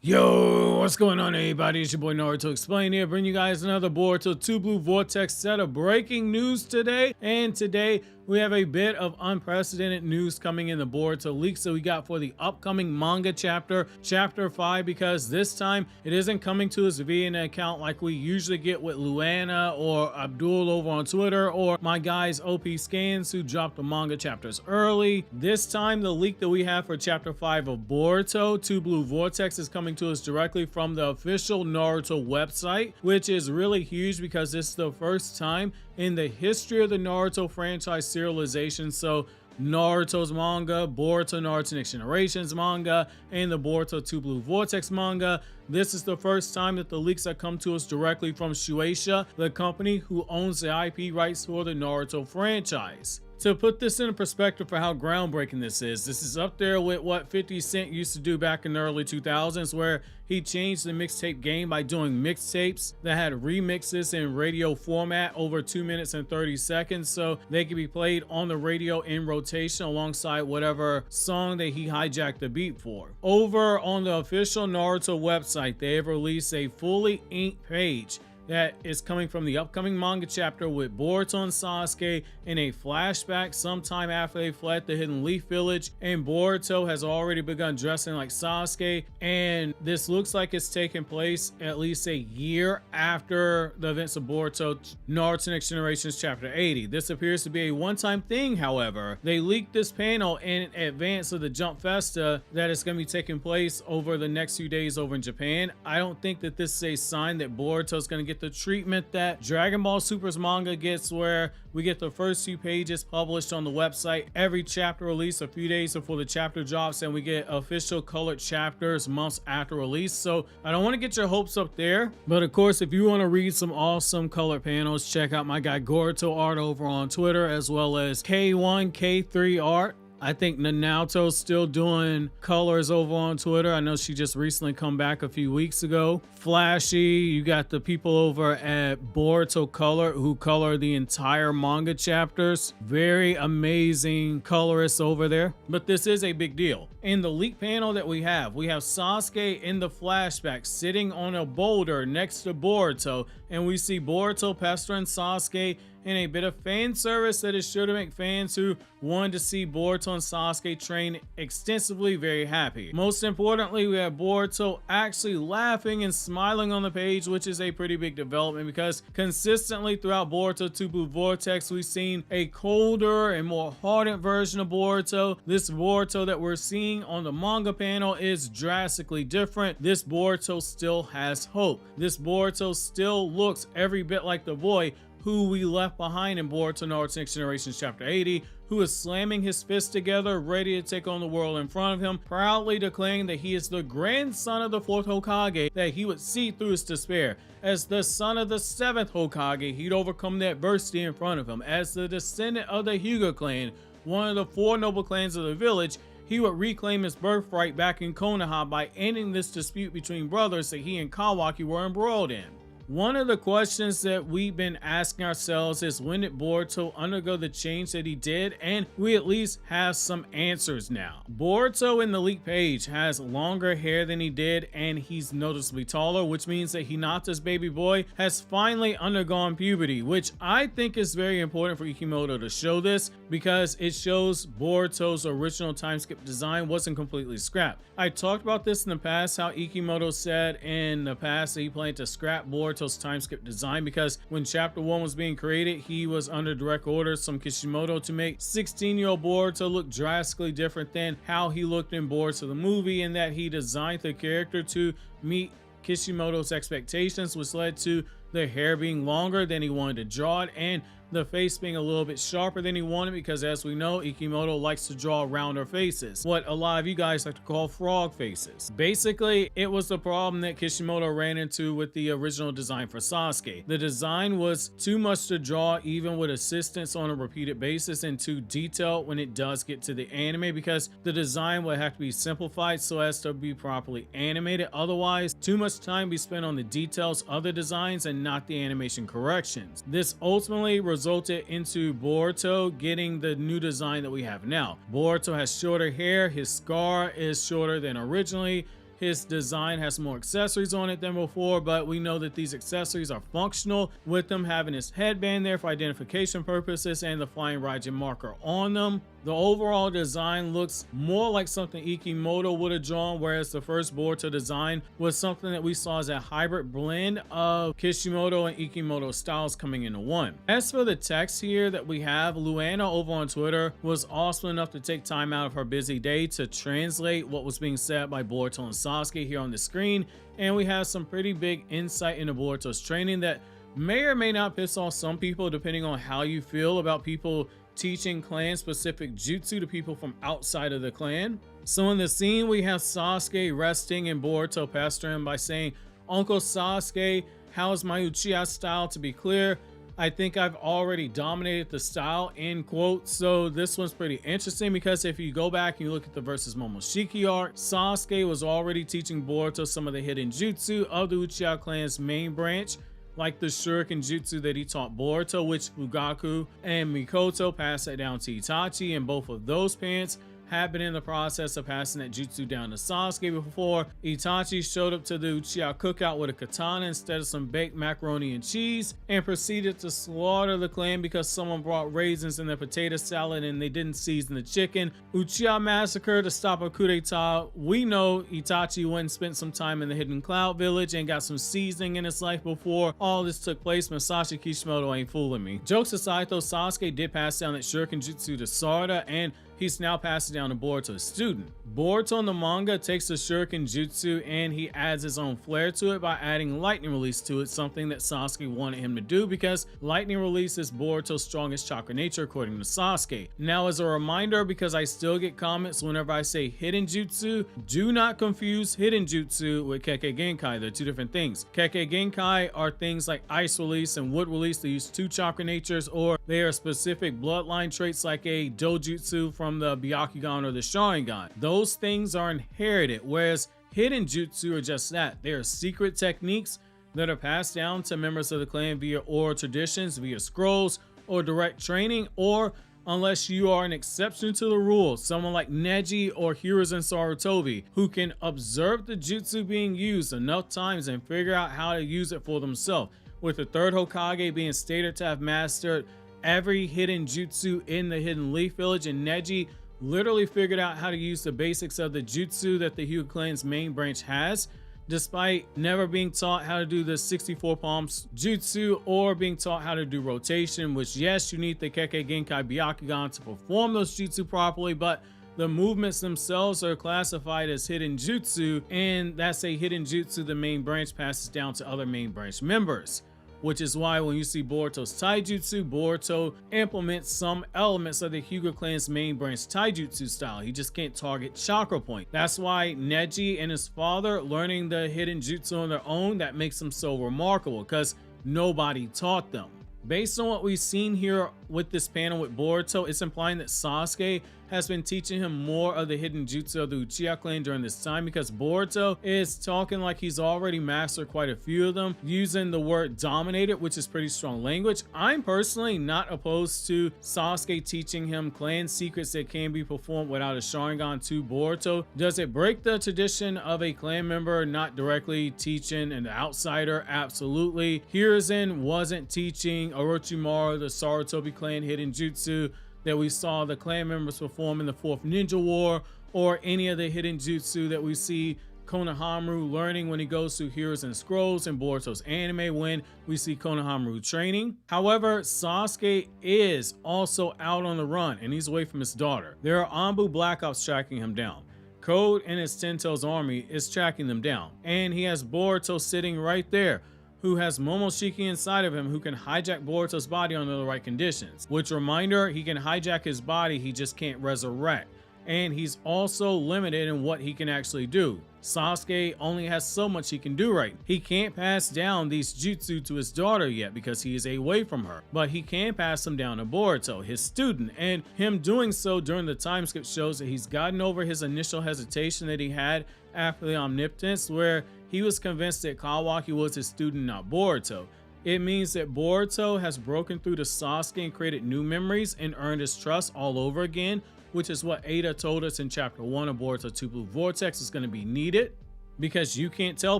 Yo, what's going on, everybody? It's your boy Naruto Explain here, bringing you guys another Boruto 2 Blue Vortex set of breaking news today. And today we have a bit of unprecedented news coming in the Boruto leaks that we got for the upcoming manga chapter 5, because this time it isn't coming to us via an account like we usually get with Luana or Abdul over on Twitter, or my guys OP Scans who dropped the manga chapters early. This time the leak that we have for chapter 5 of Boruto 2 Blue Vortex is coming to us directly from the official Naruto website, which is really huge because it's the first time in the history of the Naruto franchise serialization. So Naruto's manga, Boruto Naruto Next Generation's manga, and the Boruto 2 Blue Vortex manga. This is the first time that the leaks have come to us directly from Shueisha, the company who owns the IP rights for the Naruto franchise. To put this in perspective for how groundbreaking this is up there with what 50 Cent used to do back in the early 2000s, where he changed the mixtape game by doing mixtapes that had remixes in radio format over 2 minutes and 30 seconds, so they could be played on the radio in rotation alongside whatever song that he hijacked the beat for. Over on the official Naruto website, they have released a fully inked page that is coming from the upcoming manga chapter with Boruto and Sasuke in a flashback sometime after they fled the Hidden Leaf Village, and Boruto has already begun dressing like Sasuke, and this looks like it's taking place at least a year after the events of Boruto Naruto Next Generation's chapter 80. This appears to be a one-time thing, however. They leaked this panel in advance of the Jump Festa that is going to be taking place over the next few days over in Japan. I don't think that this is a sign that Boruto is going to get the treatment that Dragon Ball Super's manga gets, where we get the first few pages published on the website every chapter release a few days before the chapter drops, and we get official colored chapters months after release. So I don't want to get your hopes up there, but of course, if you want to read some awesome colored panels, check out my guy Goruto Art over on Twitter, as well as K1 K3 Art. I think Naruto's still doing colors over on Twitter. I know she just recently come back a few weeks ago. Flashy, you got the people over at Boruto Color who color the entire manga chapters. Very amazing colorists over there. But this is a big deal. In the leak panel that we have Sasuke in the flashback sitting on a boulder next to Boruto, and we see Boruto pestering Sasuke in a bit of fan service that is sure to make fans who wanted to see Boruto and Sasuke train extensively very happy. Most importantly, we have Boruto actually laughing and smiling on the page, which is a pretty big development because consistently throughout Boruto 2 Blue Vortex, we've seen a colder and more hardened version of Boruto. This Boruto that we're seeing on the manga panel is drastically different. This Boruto still has hope. This Boruto still looks every bit like the boy who we left behind in Boruto Naruto Next Generation's chapter 80, who is slamming his fists together, ready to take on the world in front of him, proudly declaring that he is the grandson of the 4th Hokage, that he would see through his despair. As the son of the 7th Hokage, he'd overcome the adversity in front of him. As the descendant of the Hyuga clan, one of the 4 noble clans of the village, he would reclaim his birthright back in Konoha by ending this dispute between brothers that he and Kawaki were embroiled in. One of the questions that we've been asking ourselves is, when did Boruto undergo the change that he did? And we at least have some answers now. Boruto in the leak page has longer hair than he did, and he's noticeably taller, which means that Hinata's baby boy has finally undergone puberty, which I think is very important for Ikimoto to show this, because it shows Boruto's original time skip design wasn't completely scrapped. I talked about this in the past, how Ikimoto said in the past that he planned to scrap Boruto's time skip design because when chapter 1 was being created, he was under direct orders from Kishimoto to make 16-year-old Boruto look drastically different than how he looked in Boruto the movie, and that he designed the character to meet Kishimoto's expectations, which led to the hair being longer than he wanted to draw it, and the face being a little bit sharper than he wanted, because as we know, Ikimoto likes to draw rounder faces, what a lot of you guys like to call frog faces. Basically, it was the problem that Kishimoto ran into with the original design for Sasuke. The design was too much to draw even with assistance on a repeated basis, and too detailed when it does get to the anime, because the design would have to be simplified so as to be properly animated. Otherwise, too much time be spent on the details of the designs and not the animation corrections. This ultimately resulted into Boruto getting the new design that we have now. Boruto has shorter hair, his scar is shorter than originally, his design has more accessories on it than before, but we know that these accessories are functional, with them having his headband there for identification purposes and the flying Raijin marker on them. The overall design looks more like something Ikimoto would have drawn, whereas the first Boruto design was something that we saw as a hybrid blend of Kishimoto and Ikimoto styles coming into one. As for the text here that we have, Luana over on Twitter was awesome enough to take time out of her busy day to translate what was being said by Boruto and Sasuke here on the screen, and we have some pretty big insight into Boruto's training that may or may not piss off some people depending on how you feel about people teaching clan specific jutsu to people from outside of the clan. So in the scene we have Sasuke resting and Boruto pestering him by saying, "Uncle Sasuke, how's my Uchiha style? To be clear, I think I've already dominated the style," end quote. So this one's pretty interesting because if you go back and you look at the versus Momoshiki arc, Sasuke was already teaching Boruto some of the hidden jutsu of the Uchiha clan's main branch, like the Shuriken Jutsu that he taught Boruto, which Fugaku and Mikoto passed that down to Itachi, and both of those parents had been in the process of passing that jutsu down to Sasuke before Itachi showed up to the Uchiha cookout with a katana instead of some baked macaroni and cheese, and proceeded to slaughter the clan because someone brought raisins in their potato salad and they didn't season the chicken. Uchiha massacre to stop a coup d'etat. We know Itachi went and spent some time in the Hidden Cloud village and got some seasoning in his life before all this took place. Masashi Kishimoto ain't fooling me. Jokes aside though, Sasuke did pass down that Shuriken Jutsu to Sarada, and he's now passed it down to Boruto's student. Boruto in the manga takes the Shuriken Jutsu and he adds his own flair to it by adding lightning release to it, something that Sasuke wanted him to do because lightning release is Boruto's strongest chakra nature according to Sasuke. Now as a reminder, because I still get comments whenever I say hidden jutsu, do not confuse hidden jutsu with Kekkei Genkai. They're two different things. Kekkei Genkai are things like ice release and wood release. They use two chakra natures, or they are specific bloodline traits like a dojutsu from the Byakugan or the Sharingan. Those things are inherited, whereas hidden jutsu are just that. They are secret techniques that are passed down to members of the clan via oral traditions, via scrolls, or direct training, or unless you are an exception to the rule, someone like Neji or Hiruzen Sarutobi, who can observe the jutsu being used enough times and figure out how to use it for themselves, with the third Hokage being stated to have mastered every hidden jutsu in the Hidden Leaf Village, and Neji literally figured out how to use the basics of the jutsu that the Hyuga clan's main branch has, despite never being taught how to do the 64 palms jutsu or being taught how to do rotation, which yes, you need the Kekkei Genkai Byakugan to perform those jutsu properly, but the movements themselves are classified as hidden jutsu, and that's a hidden jutsu the main branch passes down to other main branch members. Which is why when you see Boruto's taijutsu, Boruto implements some elements of the Hyuga clan's main branch taijutsu style. He just can't target chakra point. That's why Neji and his father learning the hidden jutsu on their own, that makes them so remarkable, because nobody taught them. Based on what we've seen here with this panel with Boruto, it's implying that Sasuke has been teaching him more of the hidden jutsu of the Uchiha clan during this time, because Boruto is talking like he's already mastered quite a few of them, using the word dominated, which is pretty strong language. I'm personally not opposed to Sasuke teaching him clan secrets that can be performed without a Sharingan to Boruto. Does it break the tradition of a clan member not directly teaching an outsider? Absolutely. Hiruzen wasn't teaching Orochimaru the Sarutobi clan hidden jutsu that we saw the clan members perform in the 4th Ninja War, or any of the hidden jutsu that we see Konohamaru learning when he goes through Heroes and Scrolls in Boruto's anime, when we see Konohamaru training. However, Sasuke is also out on the run and he's away from his daughter. There are Anbu Black Ops tracking him down. Code and his Ten Tails army is tracking them down, and he has Boruto sitting right there, who has Momoshiki inside of him, who can hijack Boruto's body under the right conditions. Which, reminder, he can hijack his body, he just can't resurrect. And he's also limited in what he can actually do. Sasuke only has so much he can do right. He can't pass down these jutsu to his daughter yet because he is away from her, but he can pass them down to Boruto, his student, and him doing so during the time skip shows that he's gotten over his initial hesitation that he had after the Omnipotence, where he was convinced that Kawaki was his student, not Boruto. It means that Boruto has broken through to Sasuke and created new memories and earned his trust all over again, which is what Ada told us in chapter 1 of Boruto 2 Blue Vortex is going to be needed. because you can't tell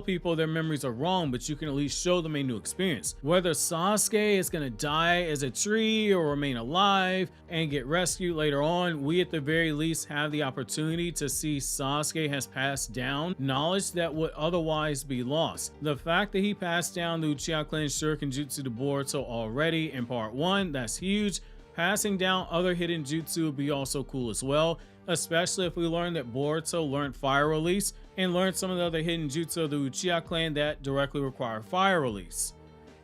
people their memories are wrong, but you can at least show them a new experience. Whether Sasuke is going to die as a tree or remain alive and get rescued later on, we at the very least have the opportunity to see Sasuke has passed down knowledge that would otherwise be lost. The fact that he passed down the Uchiha clan Shuriken Jutsu to Boruto already in part 1, that's huge. Passing down other hidden jutsu would be also cool as well, especially if we learn that Boruto learned fire release and learned some of the other hidden jutsu of the Uchiha clan that directly require fire release.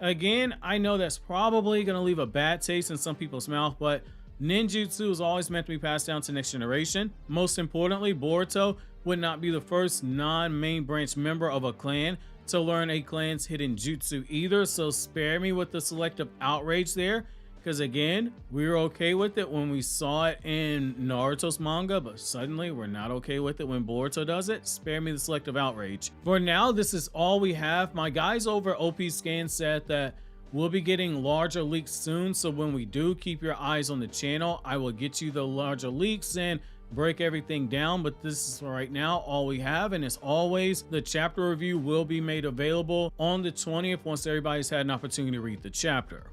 Again, I know that's probably going to leave a bad taste in some people's mouth, but ninjutsu is always meant to be passed down to next generation. Most importantly, Boruto would not be the first non-main branch member of a clan to learn a clan's hidden jutsu either, so spare me with the selective outrage there. Because again, we were okay with it when we saw it in Naruto's manga, but suddenly we're not okay with it when Boruto does it. Spare me the selective outrage. For now, this is all we have. My guys over OP Scan said that we'll be getting larger leaks soon, so when we do, keep your eyes on the channel. I will get you the larger leaks and break everything down, but this is right now all we have. And as always, the chapter review will be made available on the 20th once everybody's had an opportunity to read the chapter.